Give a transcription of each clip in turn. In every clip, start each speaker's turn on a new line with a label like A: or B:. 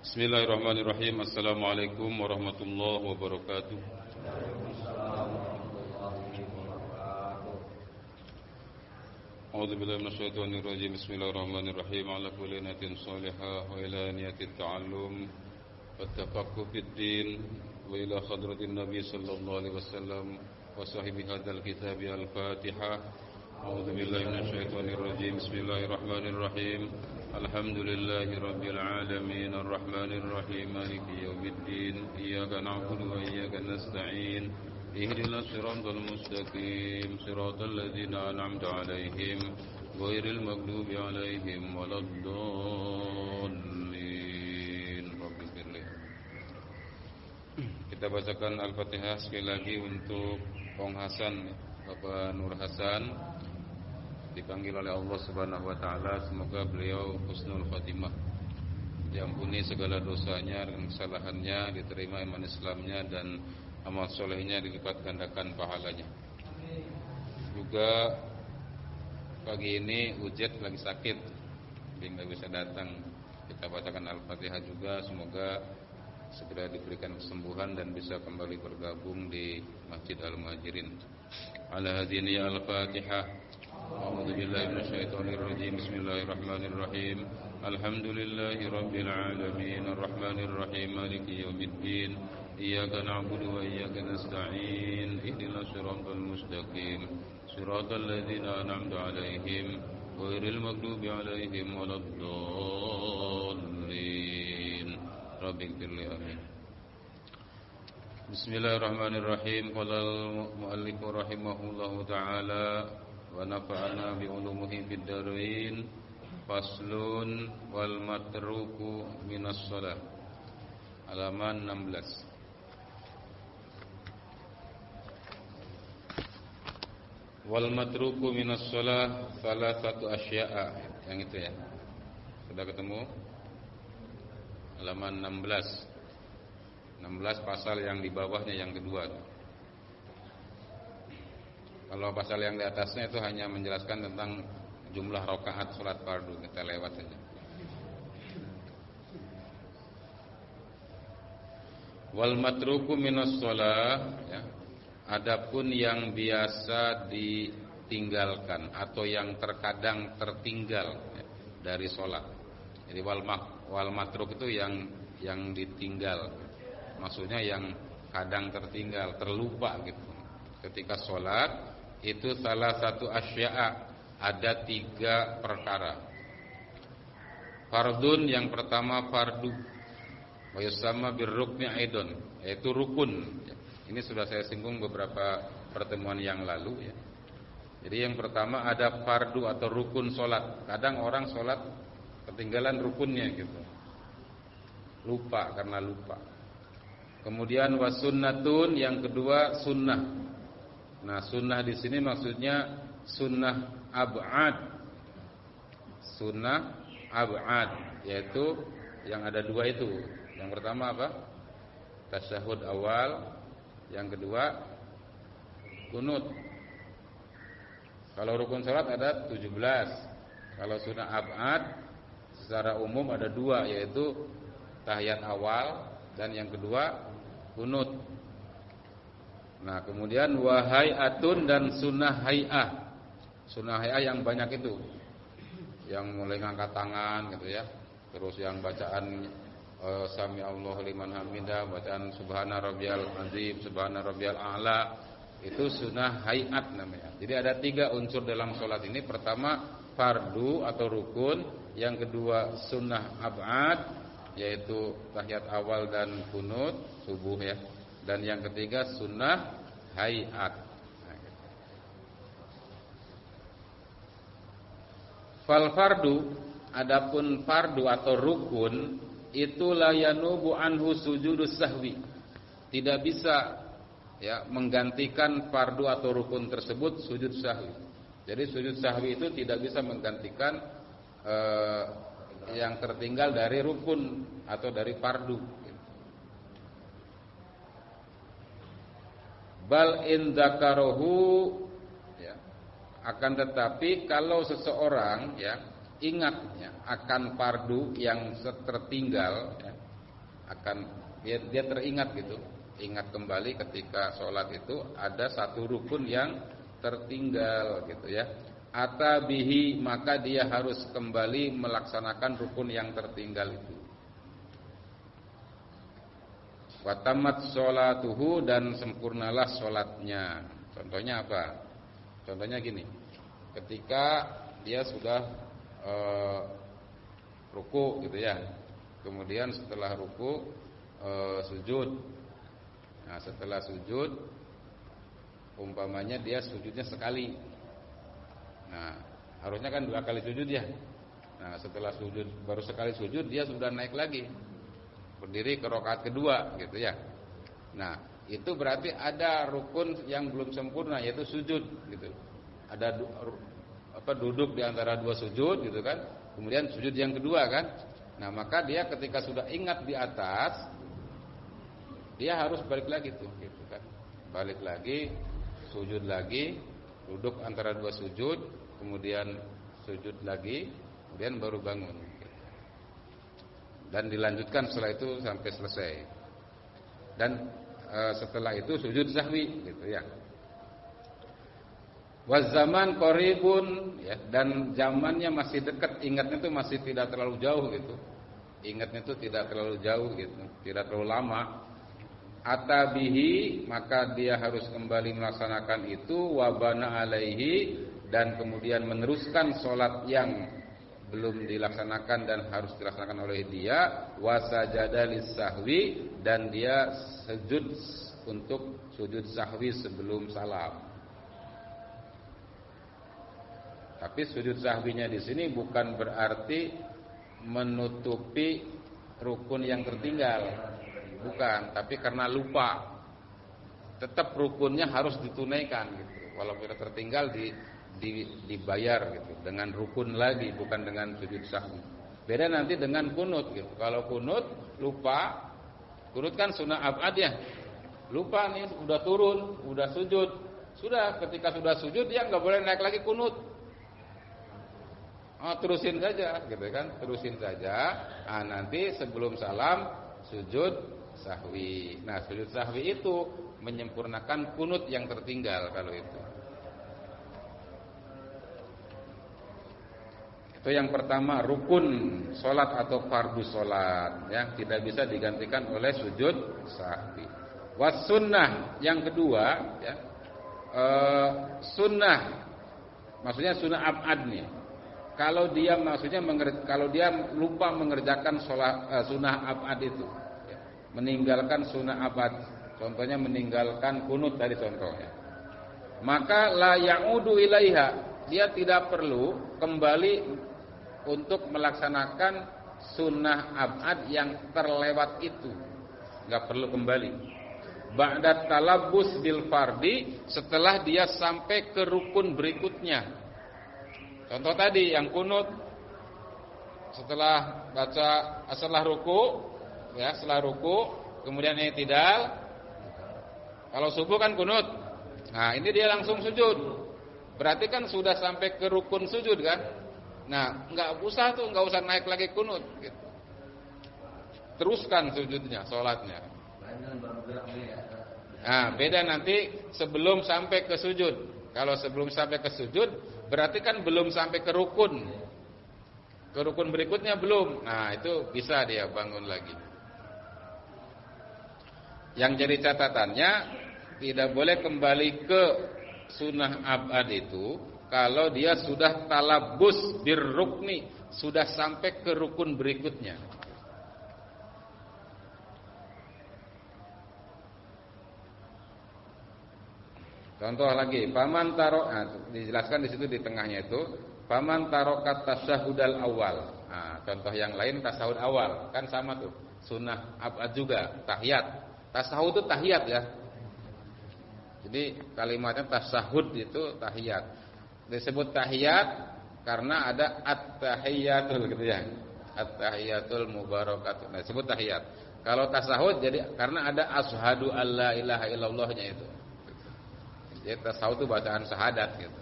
A: Bismillahirrahmanirrahim. Assalamualaikum warahmatullahi wabarakatuh. A'udzu billahi minasyaitonir rajim. Bismillahirrahmanirrahim. Ala kulli niyatin shalihah wa ila niyatit ta'allum wat tafaqquh fid din wa ila hadratin nabi sallallahu alaihi wasallam wa sahibi hadzal kitab al-Fatihah. A'udzu billahi minasyaitonir rajim. Bismillahirrahmanirrahim. Alhamdulillahi rabbil alamin arrahmanir rahim maliki yaumiddin iyyaka na'budu wa iyyaka nasta'in ihdinas siratal mustaqim siratal ladzina an'amta 'alaihim ghairil maghdubi 'alaihim waladdallin. Kita bacakan Al-Fatihah sekali lagi untuk Ong Hasan, Bapak Nur Hasan, dipanggil oleh Allah Subhanahu wa taala, semoga beliau husnul khatimah, diampuni segala dosanya dan kesalahannya, diterima iman Islamnya dan amal solehnya dilipat gandakan pahalanya. Juga pagi ini Ujet lagi sakit, jadi nggak bisa datang. Kita bacakan Al-Fatihah juga, semoga segera diberikan kesembuhan dan bisa kembali bergabung di Masjid Al-Muhajirin. Ala hadhihi Al-Fatihah. A'udzu billahi minasyaitonir rajim. Bismillahirrahmanirrahim. Alhamdulillahi rabbil alamin arrahmanir rahim maliki yaumiddin iyyaka na'budu wa iyyaka nasta'in ihdinas siratal mustaqim siratal ladzina an'amta 'alaihim ghairil maghdubi 'alaihim waladdallin. Rabbighfirli amin. Bismillahirrahmanirrahim. Qala al-mu'allif rahimahullahu ta'ala wa nafa'ana bi ulumihi fid dharain. Faslun wal matruku minas shalah. Halaman 16. Wal matruku minas shalah salah satu asya'a. Yang itu ya. Sudah ketemu? Halaman 16. 16 pasal yang di bawahnya yang kedua. Kalau pasal yang di atasnya itu hanya menjelaskan tentang jumlah rakaat salat fardu, kita lewat saja. Wal matruku minas shalah, ya. Adapun yang biasa ditinggalkan atau yang terkadang tertinggal, ya, dari salat. Jadi wal matruk itu yang ditinggal. Maksudnya yang kadang tertinggal, terlupa gitu. Ketika salat itu salah satu asya'a, ada 3 perkara. Fardun, yang pertama fardu, wa yusamma birrukni aidon, yaitu rukun. Ini sudah saya singgung beberapa pertemuan yang lalu ya. Jadi yang pertama ada fardu atau rukun salat. Kadang orang salat ketinggalan rukunnya gitu. Lupa, karena lupa. Kemudian wasunnatun, yang kedua sunnah. Nah, sunnah di sini maksudnya sunnah ab'ad. Sunnah ab'ad, yaitu yang ada 2 itu. Yang pertama apa? Tasyahud awal. Yang kedua kunut. Kalau rukun salat ada 17. Kalau sunnah ab'ad secara umum ada 2, yaitu tahiyat awal dan yang kedua kunut. Nah, kemudian wahai'atun dan sunnah hai'ah. Sunnah hai'ah yang banyak itu, yang mulai ngangkat tangan gitu ya. Terus yang bacaan sami Allahu liman hamidah, bacaan subhana rabbiyal azim, subhana rabbiyal a'la, itu sunnah hai'at namanya. Jadi ada 3 unsur dalam salat ini. Pertama fardu atau rukun, yang kedua sunnah ab'ad, yaitu tahiyat awal dan kunut subuh ya. Dan yang ketiga sunnah hayat. Fal fardu, adapun fardu atau rukun itu la yanubu anhu sujudus sahwi. Tidak bisa ya menggantikan fardu atau rukun tersebut sujud sahwi. Jadi sujud sahwi itu tidak bisa menggantikan yang tertinggal dari rukun atau dari fardu. Bal in dzakarahu, ya. Akan tetapi kalau seseorang ya ingat ya akan fardu yang tertinggal ya, dia teringat gitu, ingat kembali ketika sholat itu ada satu rukun yang tertinggal gitu ya. Atabihi, maka dia harus kembali melaksanakan rukun yang tertinggal itu. Watamat sholatuhu, dan sempurnalah sholatnya. Contohnya apa? Contohnya gini, ketika dia sudah ruku gitu ya, kemudian setelah ruku sujud. Nah setelah sujud, umpamanya dia sujudnya sekali. Nah harusnya kan 2 kali sujud ya. Nah setelah sujud, baru sekali sujud, dia sudah naik lagi, berdiri ke rakaat kedua gitu ya. Nah itu berarti ada rukun yang belum sempurna, yaitu sujud gitu. Ada duduk di antara 2 sujud gitu kan. Kemudian sujud yang kedua kan. Nah maka dia ketika sudah ingat di atas, dia harus balik lagi tuh gitu kan. Balik lagi, sujud lagi, duduk antara 2 sujud, kemudian sujud lagi, kemudian baru bangun gitu. Dan dilanjutkan setelah itu sampai selesai. Dan setelah itu sujud sahwi gitu ya. Wazaman qaribun ya, dan zamannya masih dekat, ingatnya itu masih tidak terlalu jauh gitu. Ingatnya itu tidak terlalu jauh gitu, tidak terlalu lama. Atabihi, maka dia harus kembali melaksanakan itu. Wabana alaihi, dan kemudian meneruskan sholat yang belum dilaksanakan dan harus dilaksanakan oleh dia. Wasajada lis-sahwi, dan dia sujud untuk sujud sahwi sebelum salam. Tapi sujud sahwinya di sini bukan berarti menutupi rukun yang tertinggal, bukan. Tapi karena lupa, tetap rukunnya harus ditunaikan gitu. Walaupun tertinggal dibayar gitu dengan rukun lagi, bukan dengan sujud sahwi. Beda nanti dengan kunut gitu. Kalau kunut lupa, kunut kan sunnah abad ya. Lupa nih, udah turun, udah sujud, sudah, ketika sudah sujud dia nggak boleh naik lagi kunut. Terusin saja gitu kan, terusin saja. Nanti sebelum salam sujud sahwi. Nah sujud sahwi itu menyempurnakan kunut yang tertinggal kalau itu. Itu yang pertama, rukun sholat atau fardu sholat yang tidak bisa digantikan oleh sujud sahwi. Was sunnah yang kedua ya, sunnah maksudnya sunnah abad nih. Kalau dia lupa mengerjakan sholat sunnah abad itu, ya, meninggalkan sunnah abad, contohnya meninggalkan kunut tadi contohnya, maka la ya'udu ilaiha, dia tidak perlu kembali untuk melaksanakan sunnah abad yang terlewat itu, nggak perlu kembali. Ba'da talabbus bil fardi, setelah dia sampai ke rukun berikutnya. Contoh tadi yang kunut, setelah ruku ya, setelah ruku kemudian i'tidal. Kalau subuh kan kunut. Nah, ini dia langsung sujud. Berarti kan sudah sampai ke rukun sujud kan? Nah, enggak usah naik lagi kunut gitu. Teruskan sujudnya, salatnya. Nah, beda nanti sebelum sampai ke sujud. Kalau sebelum sampai ke sujud berarti kan belum sampai ke rukun. Ke rukun berikutnya belum. Nah, itu bisa dia bangun lagi. Yang jadi catatannya, tidak boleh kembali ke sunnah abad itu kalau dia sudah talabbus birrukni, sudah sampai ke rukun berikutnya. Contoh lagi, paman tarok, dijelaskan di situ di tengahnya itu, paman tarokat tasyahudal awal. Nah, contoh yang lain tasahud awal, kan sama tuh, sunnah abad juga, tahiyat. Tasahud itu tahiyat ya. Jadi kalimatnya tasahud itu tahiyat. Disebut tahiyat karena ada at-tahiyatul gitu ya. At-tahiyatul mubarakatuh. Nah, disebut tahiyat. Kalau tasahud jadi karena ada asyhadu alla ilaha illallahnya itu. Jadi tasawuf itu bacaan syahadat gitu.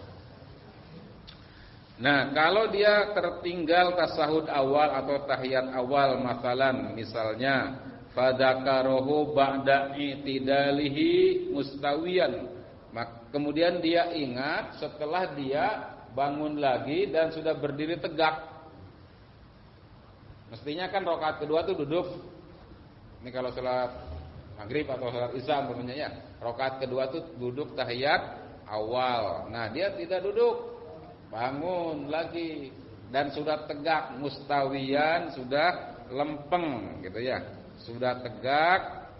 A: Nah, kalau dia tertinggal tasahud awal atau tahiyat awal, misalnya fadzakarahu ba'da i'tidalihi mustawiyan. Kemudian dia ingat setelah dia bangun lagi dan sudah berdiri tegak. Mestinya kan rakaat kedua tuh duduk. Ini kalau salat maghrib atau salat isya umpamanya ya. Rakaat kedua tuh duduk tahiyat awal. Nah, dia tidak duduk. Bangun lagi dan sudah tegak mustawiyan, sudah lempeng gitu ya. Sudah tegak,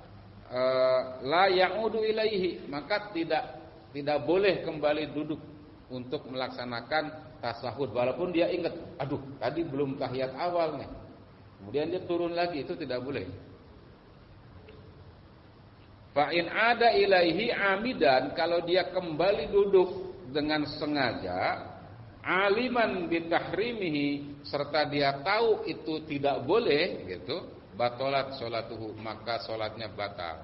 A: la ya'udu ilaihi, maka tidak boleh kembali duduk untuk melaksanakan tasahud walaupun dia ingat, aduh tadi belum tahiyat awal nih. Kemudian dia turun lagi, itu tidak boleh. Fa in ada ilaihi amidan, kalau dia kembali duduk dengan sengaja, aliman bitahrimihi, serta dia tahu itu tidak boleh gitu, batalat sholatuhu, maka sholatnya batal.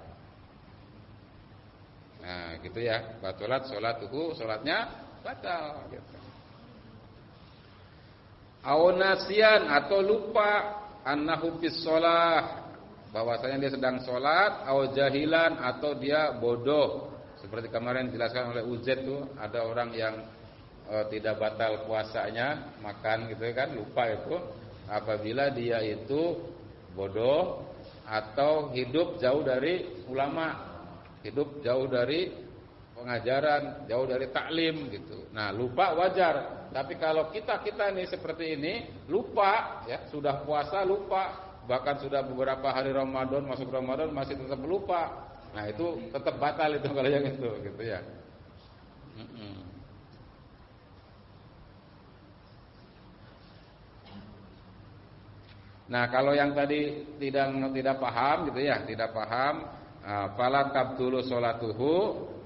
A: Nah gitu ya, batalat sholatuhu, sholatnya batal gitu. Aw nasiyan, atau lupa, annahu bis sholah, bahwasanya dia sedang sholat, aw jahilan, atau dia bodoh. Seperti kemarin dijelaskan oleh Uzaid tuh, ada orang yang tidak batal puasanya, makan gitu kan, lupa itu apabila dia itu bodoh atau hidup jauh dari ulama, hidup jauh dari pengajaran, jauh dari taklim gitu. Nah, lupa wajar. Tapi kalau kita ini seperti ini, lupa ya, sudah puasa lupa, bahkan sudah beberapa hari Ramadan, masuk Ramadan masih tetap lupa. Nah, itu tetap batal itu kalau yang itu gitu ya. Nah, kalau yang tadi tidak paham gitu ya, tidak paham, fala tabtulu sholatuhu,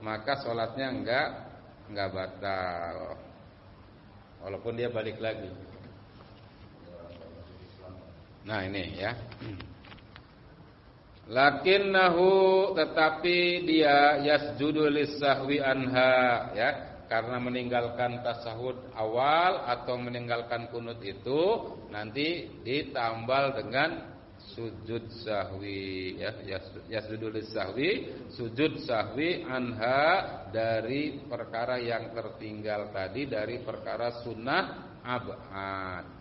A: maka sholatnya enggak batal. Walaupun dia balik lagi. Nah, ini ya. Lakinnahu, tetapi dia yasjudu lis-sahwi anha ya, karena meninggalkan tasahud awal atau meninggalkan kunut itu nanti ditambal dengan sujud sahwi ya, yasjudu lis-sahwi, sujud sahwi anha, dari perkara yang tertinggal tadi, dari perkara sunnah ab'ad.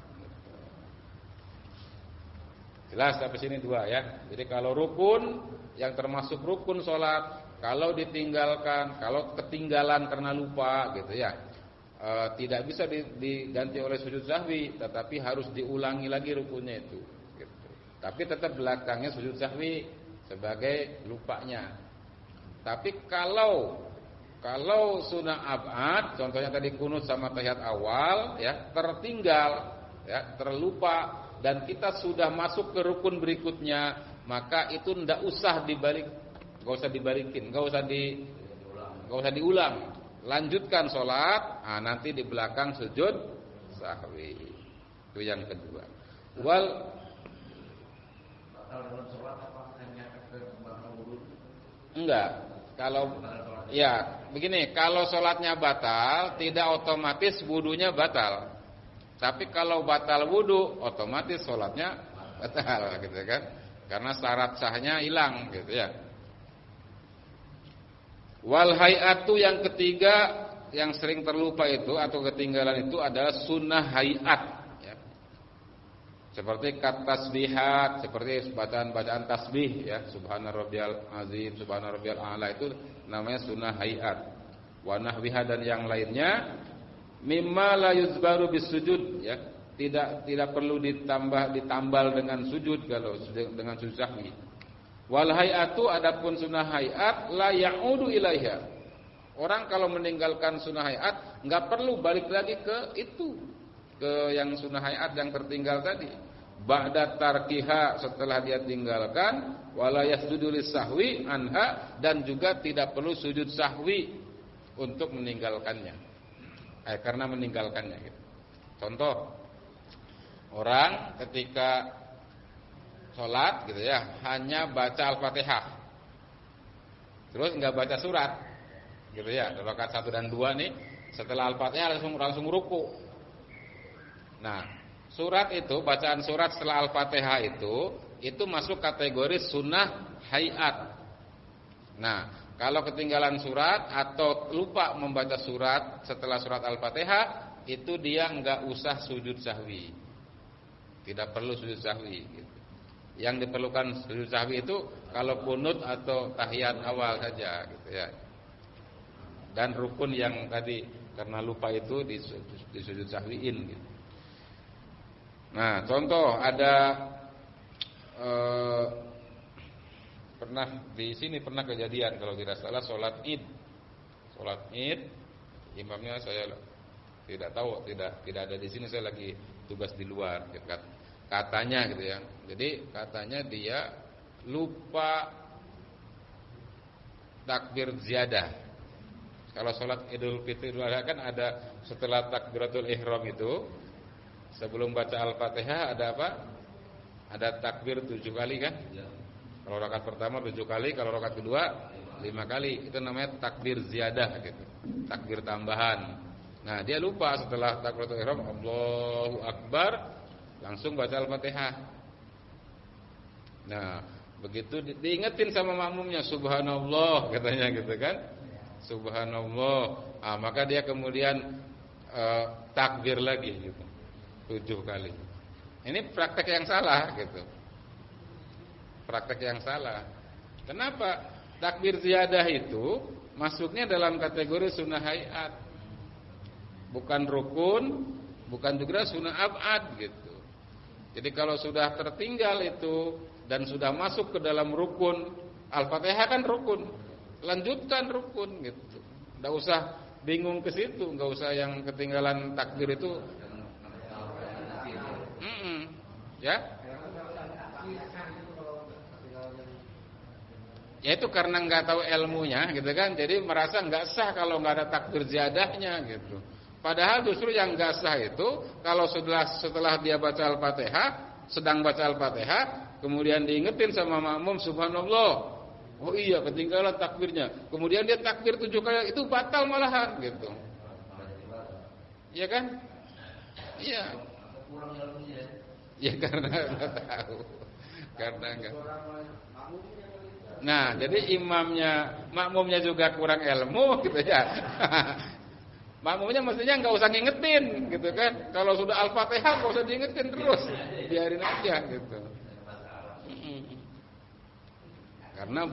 A: Jelas sampai sini dua ya. Jadi kalau rukun yang termasuk rukun sholat, kalau ditinggalkan, kalau ketinggalan karena lupa gitu ya, tidak bisa diganti oleh sujud sahwi, tetapi harus diulangi lagi rukunnya itu gitu. Tapi tetap belakangnya sujud sahwi sebagai lupanya. Tapi kalau sunnah ab'ad, contohnya tadi kunut sama tahiyat awal ya, tertinggal ya, terlupa, dan kita sudah masuk ke rukun berikutnya, maka itu tidak usah dibalik, enggak usah dibalikin, enggak usah diulang. Lanjutkan sholat, nanti di belakang sujud sahwi. Itu yang kedua. Enggak. Kalau ya begini, kalau sholatnya batal, tidak otomatis wudunya batal. Tapi kalau batal wudu, otomatis sholatnya batal gitu kan, karena syarat sahnya hilang gitu ya. Wal hayatu, yang ketiga yang sering terlupa itu atau ketinggalan itu adalah sunnah hayat ya. Seperti kat tasbihat, seperti bacaan tasbih ya, subhana rabbiyal azim, subhana rabbiyal a'la, itu namanya sunnah hayat. Wa nahwiha, dan yang lainnya, mimma la yuzbaru bisujud ya, tidak perlu ditambal dengan sujud kalau dengan sujud sahwi. Wal hayatu, adapun sunnah hayat, la ya'udu ilaiha. Orang kalau meninggalkan sunnah hayat enggak perlu balik lagi ke itu, ke yang sunnah hayat yang tertinggal tadi. Ba'da tarkiha, setelah dia tinggalkan, wala yasjudu lis-sahwi anha, dan juga tidak perlu sujud sahwi untuk meninggalkannya. Karena meninggalkannya gitu. Contoh, orang ketika sholat gitu ya, hanya baca Al-Fatihah, terus nggak baca surat gitu ya. Rakaat 1 dan 2 nih, setelah Al-Fatihah langsung ruku. Nah, surat itu, bacaan surat setelah Al-Fatihah itu masuk kategori sunnah hayat. Nah, kalau ketinggalan surat atau lupa membaca surat setelah surat Al-Fatihah, itu dia enggak usah sujud sahwi. Tidak perlu sujud sahwi gitu. Yang diperlukan sujud sahwi itu kalau kunut atau tahiyat awal saja gitu ya. Dan rukun yang tadi karena lupa itu disujud sahwiin gitu. Nah, contoh ada pernah di sini pernah kejadian kalau tidak salah salat Id. Salat Id imamnya saya tidak tahu, tidak ada di sini, saya lagi tugas di luar gitu. Katanya gitu ya. Jadi katanya dia lupa takbir ziyadah. Kalau sholat Idul Fitri kan ada setelah takbiratul ihram itu sebelum baca Al-Fatihah ada apa? Ada takbir 7 kali kan? Kalau rakaat pertama 7 kali, kalau rakaat kedua 5 kali. Itu namanya takbir ziyadah gitu. Takbir tambahan. Nah, dia lupa setelah takbiratul ihram Allahu Akbar langsung baca Al-Fatihah. Nah, begitu diingetin sama makmumnya subhanallah katanya gitu kan. Subhanallah. Ah, maka dia kemudian takbir lagi gitu. 7 kali. Ini praktek yang salah gitu. Praktek yang salah. Kenapa? Takbir ziyadah itu masuknya dalam kategori sunnah hayat. Bukan rukun, bukan juga sunnah abad gitu. Jadi kalau sudah tertinggal itu dan sudah masuk ke dalam rukun, Al-Fatihah kan rukun, lanjutkan rukun gitu. Enggak usah bingung ke situ, enggak usah yang ketinggalan takbir itu. Ya? Ya itu karena enggak tahu ilmunya gitu kan. Jadi merasa enggak sah kalau enggak ada takbir ziyadahnya gitu. Padahal justru yang enggak sah itu kalau setelah dia baca Al-Fatihah, sedang baca Al-Fatihah, kemudian diingetin sama makmum subhanallah. Oh iya, ketinggalan takbirnya. Kemudian dia takbir 7 kali, itu batal malahan gitu. Iya kan? Iya. Ya karena enggak tahu. Karena enggak. Nah, jadi makmumnya juga kurang ilmu gitu ya. Makmumnya mestinya enggak usah ngingetin gitu kan. Kalau sudah Al-Fatihah enggak usah diingetin terus. Biarin aja gitu. Karena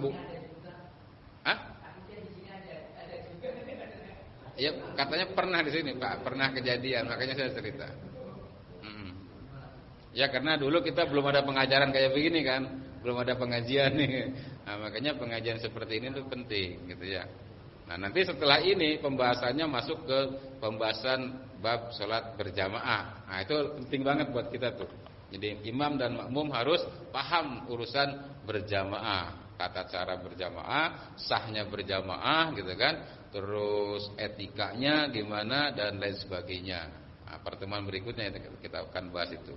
A: ya katanya pernah di sini Pak, pernah kejadian, makanya saya cerita. Ya karena dulu kita belum ada pengajaran kayak begini kan, belum ada pengajian nih. Nah, makanya pengajian seperti ini tuh penting gitu ya. Nah, nanti setelah ini pembahasannya masuk ke pembahasan bab sholat berjamaah. Nah, itu penting banget buat kita tuh. Jadi imam dan makmum harus paham urusan berjamaah, tata cara berjamaah, sahnya berjamaah gitu kan, terus etikanya gimana dan lain sebagainya. Nah, pertemuan berikutnya kita akan bahas itu.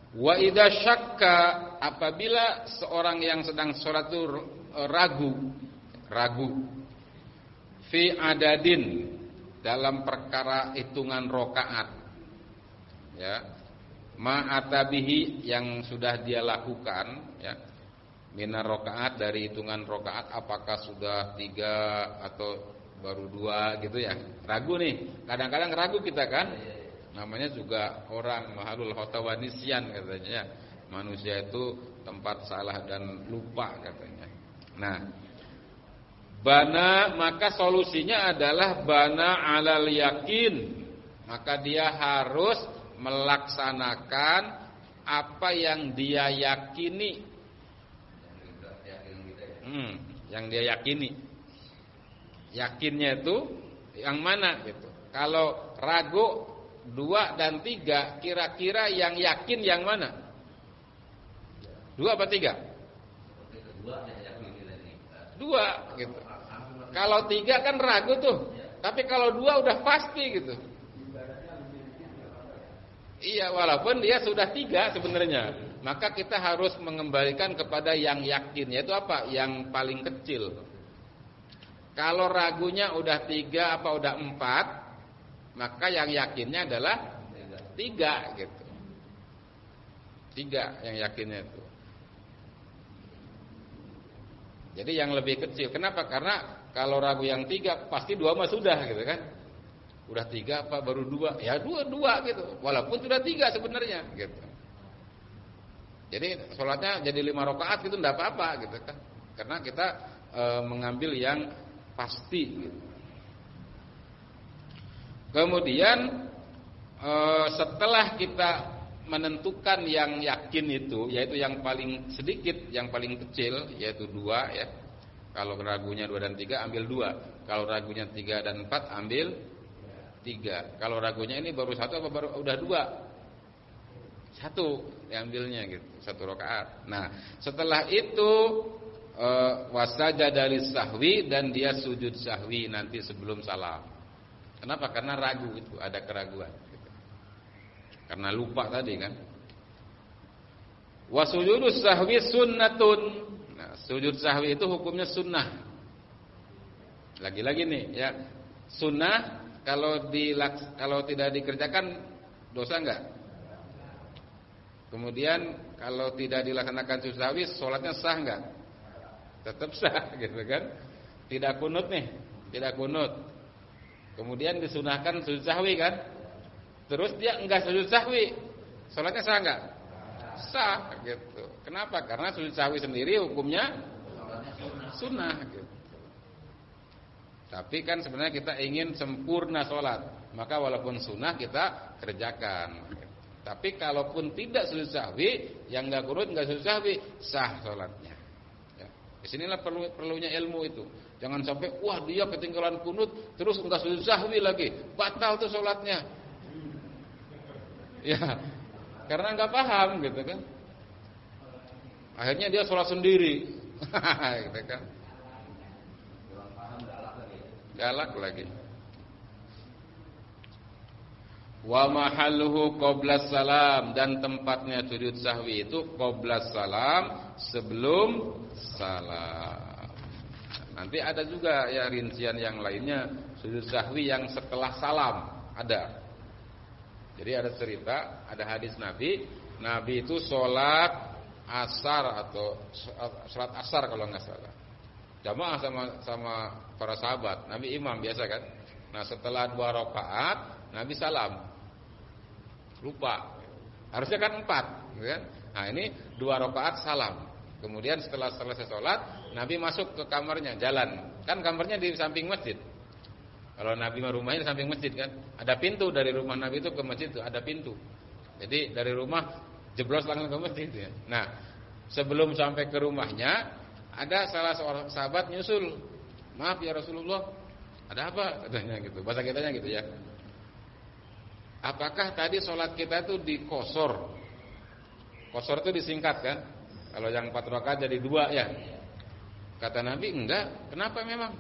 A: Wa idza syakka, apabila seorang yang sedang sholat itu ragu fi adadin, dalam perkara hitungan rakaat ya, ma'atabihi, yang sudah dia lakukan ya, minar rakaat, dari hitungan rakaat, apakah sudah 3 atau baru 2 gitu ya. Ragu nih, kadang-kadang ragu kita kan. Namanya juga orang mahalul khotawanisyan katanya ya. Manusia itu tempat salah dan lupa katanya. Nah, bana, maka solusinya adalah bana alal yakin. Maka dia harus melaksanakan apa yang dia yakini. Yang dia yakini. Yakinnya itu yang mana gitu. Kalau ragu 2 dan 3, kira-kira yang yakin yang mana? 2 apa 3? 2 gitu. Kalau 3 kan ragu tuh. Tapi kalau 2 udah pasti gitu. Iya, walaupun dia sudah 3 sebenarnya. Maka kita harus mengembalikan kepada yang yakin, yaitu apa? Yang paling kecil. Kalau ragunya udah 3 apa udah 4, maka yang yakinnya adalah 3 gitu. 3 yang yakinnya itu. Jadi yang lebih kecil. Kenapa? Karena kalau ragu yang 3 pasti 2 mah sudah gitu kan. Udah 3 apa baru 2? Ya 2 gitu. Walaupun sudah 3 sebenarnya gitu. Jadi sholatnya jadi 5 rakaat gitu enggak apa-apa gitu kan. Karena kita mengambil yang pasti gitu. Kemudian setelah kita menentukan yang yakin itu, yaitu yang paling sedikit, yang paling kecil, yaitu 2 ya. Kalau ragunya 2 dan 3 ambil 2. Kalau ragunya 3 dan 4 ambil 3. Kalau ragunya ini baru 1 apa baru udah 2? 1 diambilnya gitu, 1 rakaat. Nah, setelah itu wasajada lis-sahwi dan dia sujud sahwi nanti sebelum salam. Kenapa? Karena ragu itu, ada keraguan gitu. Karena lupa tadi kan. Wa sujudus sahwi sunnatun. Nah, sujud sahwi itu hukumnya sunnah. Lagi-lagi nih ya. Sunnah kalau tidak dikerjakan dosa enggak? Kemudian kalau tidak dilaksanakan sujud sahwi salatnya sah enggak? Tetap sah gitu kan. Tidak kunut nih, tidak kunut. Kemudian disunahkan sujud sahwi kan? Terus dia enggak sujud sahwi. Salatnya sah enggak? Sah gitu. Kenapa? Karena sujud sahwi sendiri hukumnya sunnah gitu. Tapi kan sebenarnya kita ingin sempurna salat, maka walaupun sunnah kita kerjakan. Tapi kalaupun tidak sujud sahwi, yang enggak kunut enggak sujud sahwi, sah salatnya. Ya. Disinilah perlunya ilmu itu. Jangan sampai wah dia ketinggalan kunut terus enggak sujud sahwi lagi, batal tuh salatnya. Ya, karena enggak paham gitu kan. Akhirnya dia salat sendiri. Gitu kan. Galak lagi. Wa mahalluhu qablas salam, dan tempatnya sujud sahwi itu qablas salam, sebelum salam. Nanti ada juga ya rincian yang lainnya sujud sahwi yang setelah salam ada. Jadi ada cerita, ada hadis Nabi itu sholat asar atau sholat asar kalau nggak salah. Jamaah sama para sahabat, Nabi imam biasa kan. Nah setelah 2 rakaat Nabi salam, lupa. Harusnya kan 4 gitu kan? Nah ini 2 rakaat salam. Kemudian setelah selesai sholat Nabi masuk ke kamarnya, jalan. Kan kamarnya di samping masjid. Kalau Nabi rumahnya di samping masjid kan, ada pintu dari rumah Nabi itu ke masjid itu ada pintu. Jadi dari rumah jeblos langsung ke masjid ya. Nah sebelum sampai ke rumahnya ada salah seorang sahabat nyusul, maaf ya Rasulullah, ada apa? Katanya gitu, bahasa kitanya gitu ya. Apakah tadi sholat kita itu dikosor? Kosor itu disingkat kan? Kalau yang 4 rakaat jadi 2 ya. Kata Nabi enggak. Kenapa memang?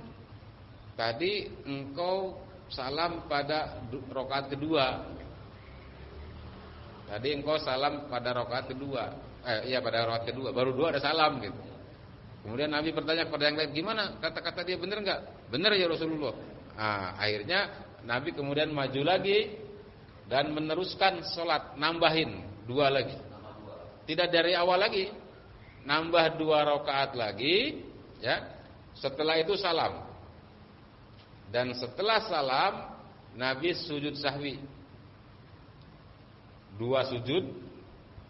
A: Tadi engkau salam pada rakaat kedua. Tadi engkau salam pada rakaat kedua. Pada rakaat kedua. Baru 2 ada salam gitu. Kemudian Nabi bertanya kepada yang lain, gimana? Kata-kata dia benar enggak? Benar ya Rasulullah. Akhirnya Nabi kemudian maju lagi dan meneruskan sholat, nambahin 2 lagi. Tidak dari awal lagi, nambah 2 rakaat lagi, ya. Setelah itu salam. Dan setelah salam Nabi sujud sahwi. 2 sujud.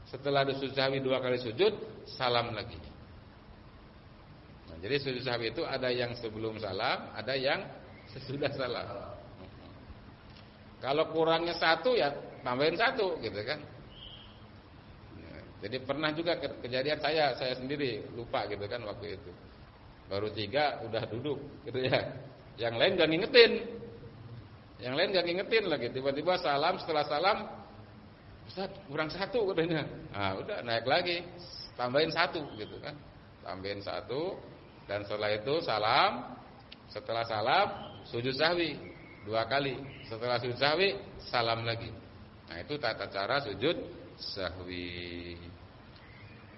A: Setelah sujud sahwi 2 kali sujud, salam lagi. Nah, jadi sujud sahwi itu ada yang sebelum salam, ada yang sesudah salam. Kalau kurangnya 1 ya tambahin 1 gitu kan. Jadi pernah juga kejadian saya sendiri lupa gitu kan waktu itu. Baru 3 udah duduk gitu ya. Yang lain gak ngingetin lagi. Tiba-tiba salam, setelah salam Ustaz kurang 1 katanya. Udah naik lagi, tambahin 1 gitu kan. Tambahin 1 dan setelah itu salam. Setelah salam sujud sahwi 2 kali. Setelah sujud sahwi salam lagi. Nah itu tata cara sujud sahwi.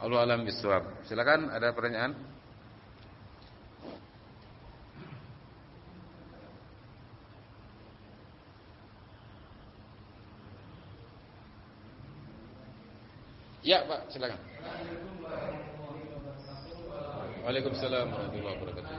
A: Allahu a'lam bishawab. Silakan ada pertanyaan? Ya, Pak, silakan. Waalaikumsalam warahmatullahi wabarakatuh.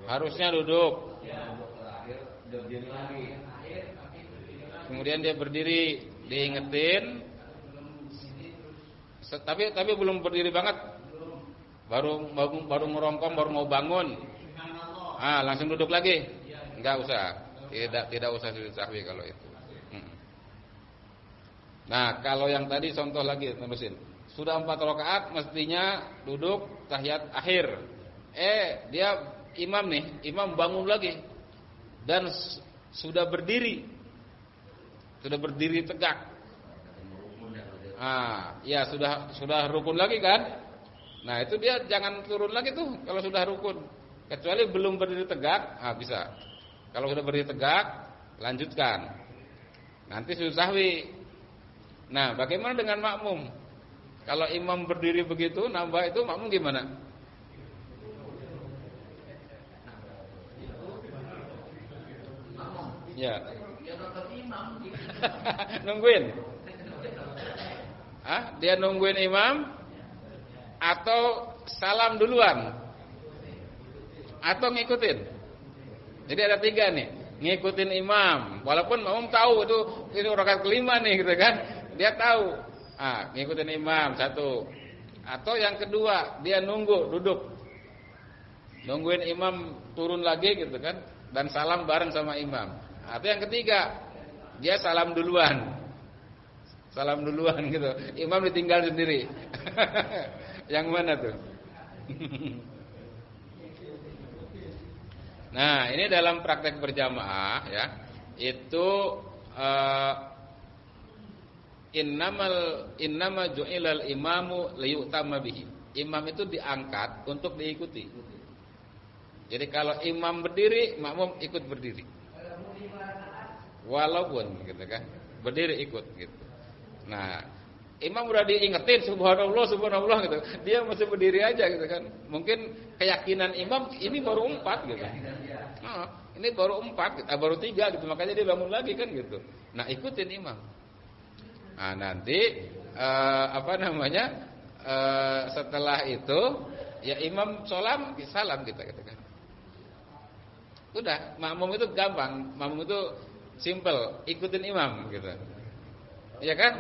A: Harusnya duduk. Kemudian dia berdiri, diingetin. Tapi belum berdiri banget. Baru merongkong, baru mau bangun. Langsung duduk lagi. Enggak usah. Tidak usah sujud sahwi kalau itu. Nah, kalau yang tadi contoh lagi terusin. Sudah 4 rakaat mestinya duduk tahiyat akhir. Dia imam nih, imam bangun lagi dan sudah berdiri tegak. Ya sudah rukun lagi kan? Nah, itu dia jangan turun lagi tuh kalau sudah rukun. Kecuali belum berdiri tegak, bisa. Kalau sudah berdiri tegak, lanjutkan. Nanti sujud sahwi. Nah, bagaimana dengan makmum? Kalau imam berdiri begitu, nambah itu makmum gimana? Ya. Nungguin. Dia nungguin imam atau salam duluan? Atau ngikutin? Jadi ada 3 nih. Ngikutin imam. Walaupun makmum tahu itu rakaat kelima nih gitu kan. Dia tahu. Ngikutin imam 1. Atau yang kedua, dia duduk. Nungguin imam turun lagi gitu kan dan salam bareng sama imam. Atau yang ketiga, dia salam duluan. Salam duluan gitu. Imam ditinggal sendiri. Yang mana tuh? Nah, ini dalam praktek berjamaah ya. Itu innama ju'ilal imamu liyu'tamma bihi. Imam itu diangkat untuk diikuti. Jadi kalau imam berdiri, makmum ikut berdiri. Walaupun gitu kan, berdiri ikut gitu. Nah, imam udah diingetin subhanallah gitu. Dia masih berdiri aja gitu kan. Mungkin keyakinan imam ini baru 4 gitu. Ini baru 4, baru 3 gitu. Makanya dia bangun lagi kan gitu. Nah, ikutin imam. Nanti setelah itu ya imam salam kita gitu kan. Udah, makmum itu gampang, makmum itu simple, ikutin imam gitu. Iya kan?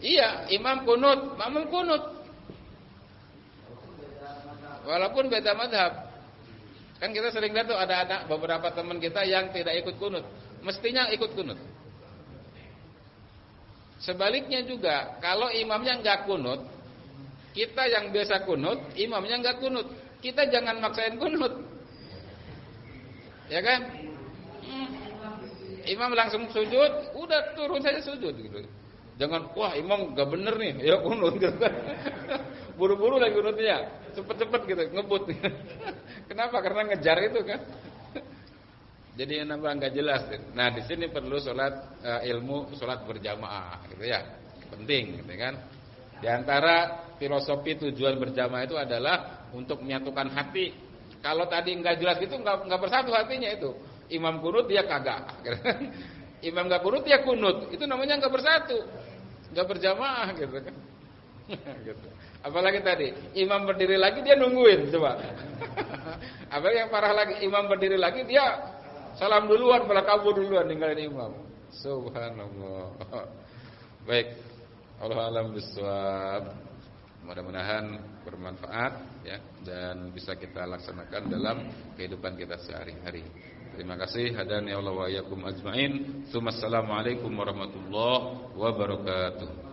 A: Iya, imam kunut, makmum kunut. Walaupun beda mazhab. Kan kita sering lihat tuh ada beberapa teman kita yang tidak ikut kunut, mestinya ikut kunut. Sebaliknya juga, kalau imamnya enggak kunut, kita yang biasa kunut, imamnya enggak kunut, kita jangan maksain kunut. Ya kan? Imam langsung sujud, udah turun saja sujud gitu. Jangan, wah imam enggak bener nih, ya kunut gitu. Buru-buru lagi kunutnya, cepet-cepet gitu, ngebut. Kenapa? Karena ngejar itu kan. Jadi nambah enggak jelas. Nah, di sini perlu ilmu salat berjamaah gitu ya. Penting gitu kan. Di antara filosofi tujuan berjamaah itu adalah untuk menyatukan hati. Kalau tadi enggak jelas gitu enggak bersatu hatinya itu. Imam kunut dia kagak. Imam enggak kunut dia kunut. Itu namanya enggak bersatu. Enggak berjamaah gitu kan. Gitu. Apalagi tadi imam berdiri lagi dia nungguin coba. Apalagi yang parah lagi imam berdiri lagi dia salam duluan malah kabur duluan ninggalin imam. Subhanallah. Baik. Allahu a'lam bishawab. Mudah-mudahan bermanfaat ya dan bisa kita laksanakan dalam kehidupan kita sehari-hari. Terima kasih hadani Allah wa iyyakum ajmain. Assalamualaikum warahmatullahi wabarakatuh.